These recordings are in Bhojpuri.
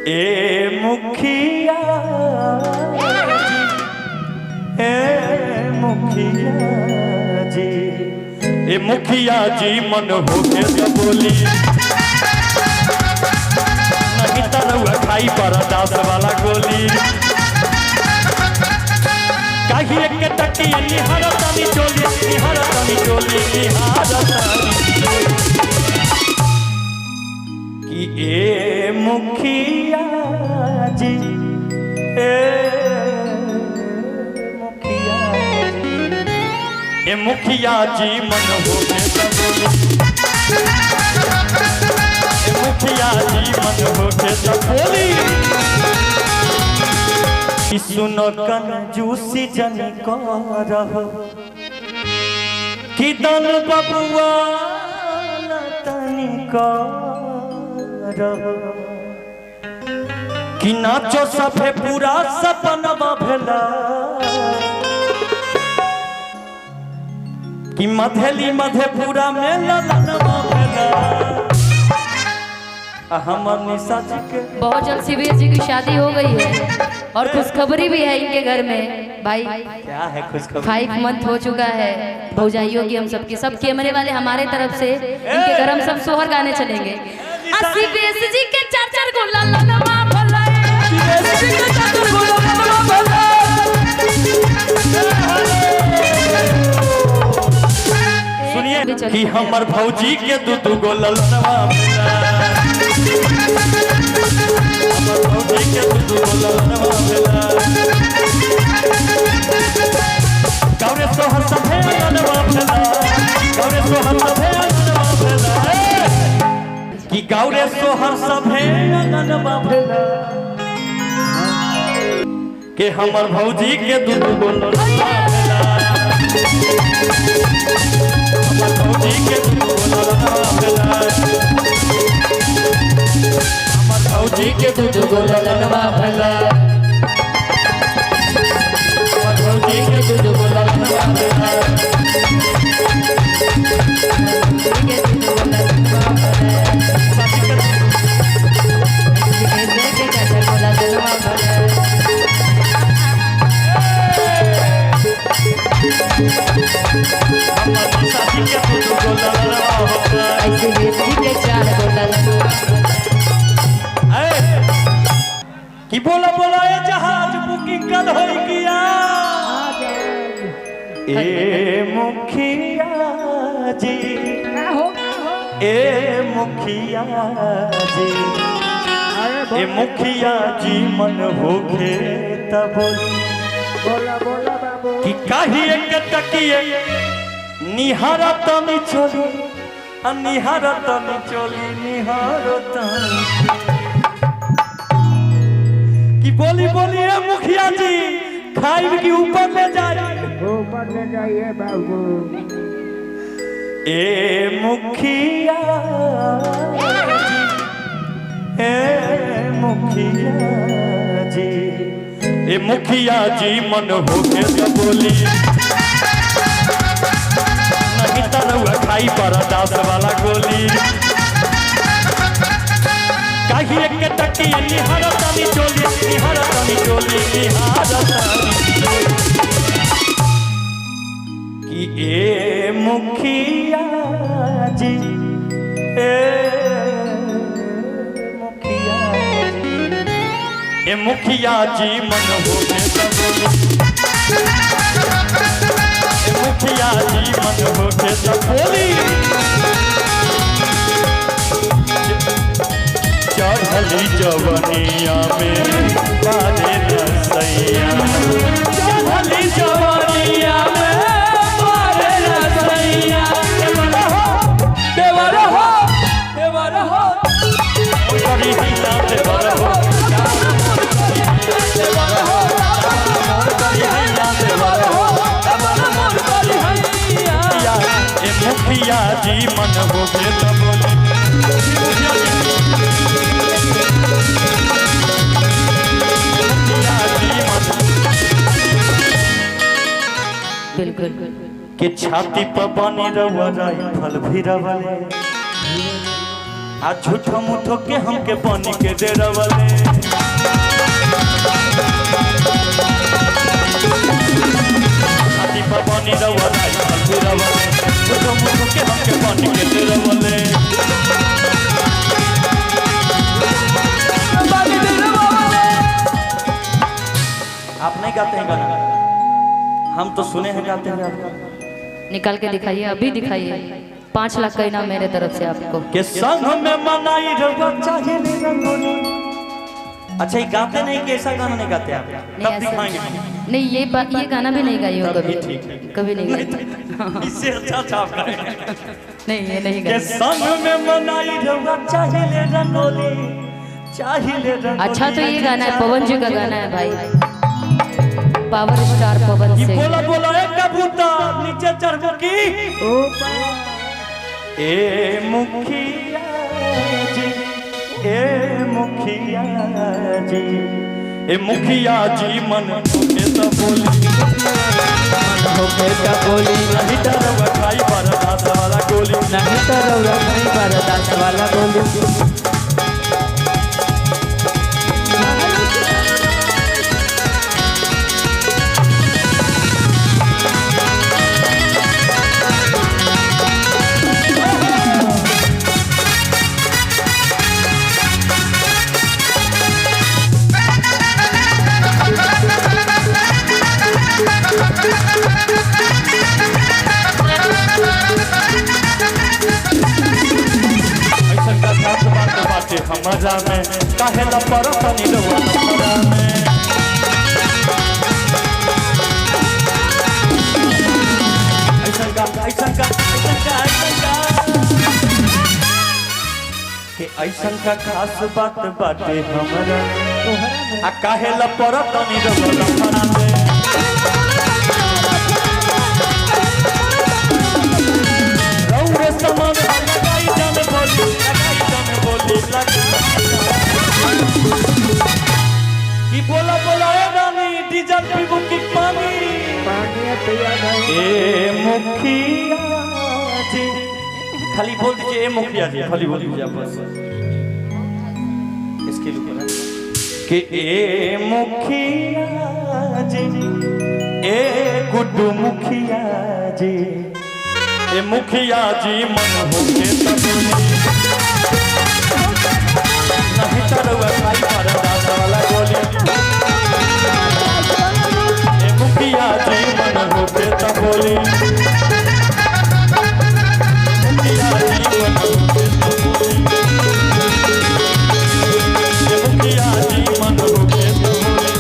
ए मुखिया जी, ए मुखिया जी मन हो के बोली नहीं तरह खाई पर 10 वाला गोली कहीं एक टकी निहारतानी चोली कि ए मुखिया जी ए मुखिया जी मन हो के ए मुखिया जी मन हो के बोली सुनो कंजूसी जनी करहो कि दन बबुआ तनी करहो कि नाचो सभे पूरा सपनवा भेला कि मधेली मधेपुरा में ललनवा भेला हमर निशा जी के बहुत जल्द शिवेश जी की शादी हो गई है और खुशखबरी भी है इनके घर में भाई। क्या है खुशखबरी? 5 मंथ हो चुका है भौजाइयों की, हम सबकी सब कैमरे वाले हमारे तरफ से इनके घर हम सब सोहर गाने चलेंगे। शिवेश जी के 4 गो ललनवा भला सुनिए कि हमर भौजी के 2 गो ललनवा भेला हमर भौजी के 2 गो ललनवा भेला गौरे सोहर सभे ललनवा भेला गौरे सोहर सभे ललनवा भेला कि गौरे सोहर सभे ललनवा भेला के हमर भौजी के 2 गो ललनवा भेला हमर भौजी के 2 गो ललनवा भेला हमर भौजी के 2 गो ललनवा भेला हमर भौजी के 2 गो ललनवा भेला कि बोला बोला ये जहाज बुकिंग कल हो गया ए मुखिया जी ए मुखिया जी ए मुखिया जी मन हो के तब बोला बोला बाबू कि कहीं एक टकिए निहारतनी चोली निहारतनी चोली निहारतनी कि बोली बोली है मुखिया जी खाई की ऊपर ले जाइए बाबू ए मुखिया जी ए मुखिया जी मन हो के बोली नहीं तरह खाई पर 10 वाला गोली कहीं एक टकी निहारतानी चोली कि ए मुखिया जी ए मुखिया जी मन हो के ए मुखिया जी मन हो के बोली चढ़ली जवनिया में बाजे रसैया चढ़ली जवनिया में बाजे रसैया देवर हो करी हिला देवर हो ए मुखिया जी मन हो के बोली बिल्कुल के छाती पर बनी रवा राइफल भी रवले आ झूठो मुठो के हमके पानी के डेरवले दीपा पानी रवला झूठो मुठो के हमके पानी के डेरवले आप नहीं गाते हैं गाना, हम तो सुने हैं गाते हैं आपका। निकाल के दिखाइए, अभी दिखाइए। 5 लाख का इनाम मेरे तरफ से आपको। के संग में मनाई रवा चाहिए रंगोली। अच्छा ये गाते नहीं, कैसा गाना नहीं गाते आप? तब दिखाएंगे। नहीं ये गाना भी नहीं गाई हो कभी। ठीक है, कभी नहीं गाई। इससे अच्छा आप गाएंगे। नहीं ये नहीं के गाई। संग में मनाई रवा चाहिए रंगोली, चाहिए रंगोली। अच्छा तो ये गाना है, पवन जी का गाना है भाई, पावर स्टार पवन से। बोला बोला एक कबूतर नीचे चढ़ की ए मुखिया जी, ए मुखिया जी, ए मुखिया जी मन होके तो बोली, मन होके तो बोली, नहीं डरवा खाई बरदास वाला गोली, नहीं डरवा खाई बरदास वाला गोली। हमारा में काहे ला परतनी रवा हमारा में ऐसा का कि ऐसा का खास बात बाटे हमारा आ काहे ला परतनी रवा हमारा में रौरे समान लगाई जान बोली कि बोला बोला ए रानी डीजल पीबू की पानी पिया ए मुखिया जी, खाली बोल दीजिए ए मुखिया जी, खाली बोल दीजिए आप बस इसके लिए कि ए मुखिया जी, ए गुड्डू मुखिया जी, ए मुखिया जी मन होके तब नहीं तरवा खाई बरदास वाला गोली, ए मुखिया जी मन होके तो बोली, मुखिया जी मन होके तो बोली, ए मुखिया जी मन होके तो बोली।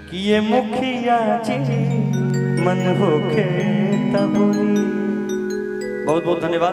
कि ये मुखिया जी मन होके तब बोली। बहुत बहुत धन्यवाद।